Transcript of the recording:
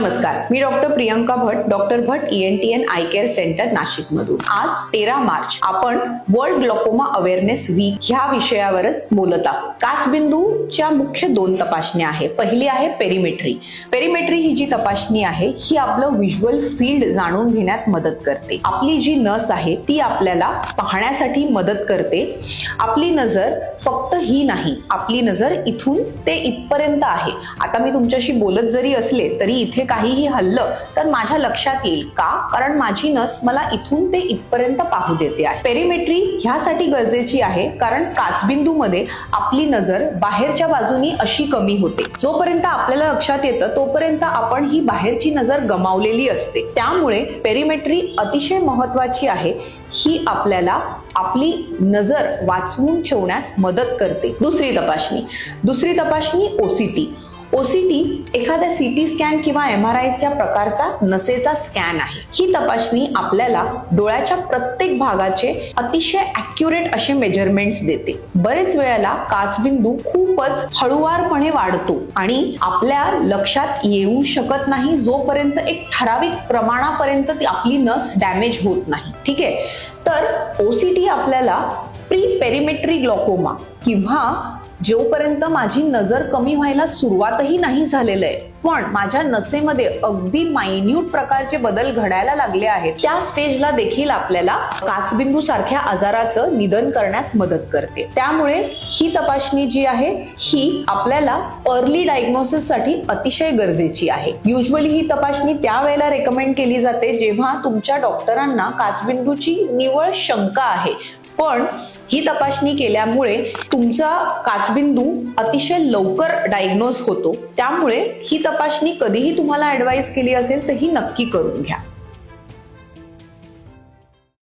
नमस्कार, मी doctor Priyanka Bhat, doctor Bhat ENT and eye care centre Nashik मधून। आज 13 मार्च आपण वर्ल्ड ग्लॉकोमा अवेअरनेस वीक ह्या विषयावरच बोलत आहोत। काचबिंदूच्या मुख्य 2 तपासण्या आहेत। पहिली आहे पेरिमेट्री। पेरिमेट्री ही जी तपासणी आहे ही आपलं व्हिज्युअल फील्ड जाणून घेण्यात मदत करते। आपली जी नस आहे ती आपल्याला पाहण्यासाठी मदत करते। आपली नजर फक्त ही नाही, आपली नजर इथून ते इथपर्यंत आहे। आता मी तुमच्याशी बोलत जरी असले तरी इथे काहीही हल्लं तर माझ्या लक्षात येईल का, कारण माझी नस मला इथून ते इथपर्यंत पाहू देते आहे। पेरिमेट्री ह्यासाठी गरजेची आहे कारण काचबिंदू मध्ये आपली नजर बाहेरच्या बाजूनी अशी कमी होते। जोपर्यंत आपल्याला लक्षात येतं तोपर्यंत आपण ही बाहेरची नजर गमावलेली असते। त्यामुळे पेरिमेट्री अतिशय महत्त्वाची आहे। ही आपल्याला आपली नजर वाचवून ठेवण्यात मदत करते। दुसरी तपासणी ओसीटी। ओसीटी एखाद्या सीटी स्कॅन किंवा MRIच्या प्रकारचा नसेचा स्कॅन आहे। ही तपासणी आपल्याला डोळ्याच्या प्रत्येक भागाचे अतिशय ॲक्युरेट असे मेजरमेंट्स देते। बरेच वेळेला काचबिंदू खूपच हळूवारपणे वाढतो आणि आपल्या लक्षात येऊ शकत नाही जोपर्यंत एक ठराविक प्रमाणापर्यंत आपली नस डॅमेज होत नाही। ठीक आहे, तर ओसीटी आपल्याला प्री पेरिमेट्री ग्लॉकोमा किंवा जोपर्यंत माझी नजर कमी व्हायला सुरुवातही नाही झालेलं आहे पण माझ्या नसेमध्ये अगदी मायन्यूट प्रकारचे बदल घडायला लागले आहेत त्या स्टेजला देखील आपल्याला काचबिंदू सारख्या आजाराचं निदान करण्यास मदत करते। त्यामुळे ही तपासणी जी आहे ही आपल्याला अर्ली डायग्नोसिस साठी अतिशय गरजेची आहे। युजुअली ही तपासणी त्यावेळेला रेकमेंड केली जाते जेव्हा तुमच्या डॉक्टरांना काचबिंदूची निव्वळ शंका आहे, पण ही तपासणी केल्यामुळे तुमचा काचबिंदू अतिशय लवकर डायग्नोज होतो। त्यामुळे ही तपासणी कधीही तुम्हाला ऍडवाइस केली असेल तर ही नक्की करून घ्या।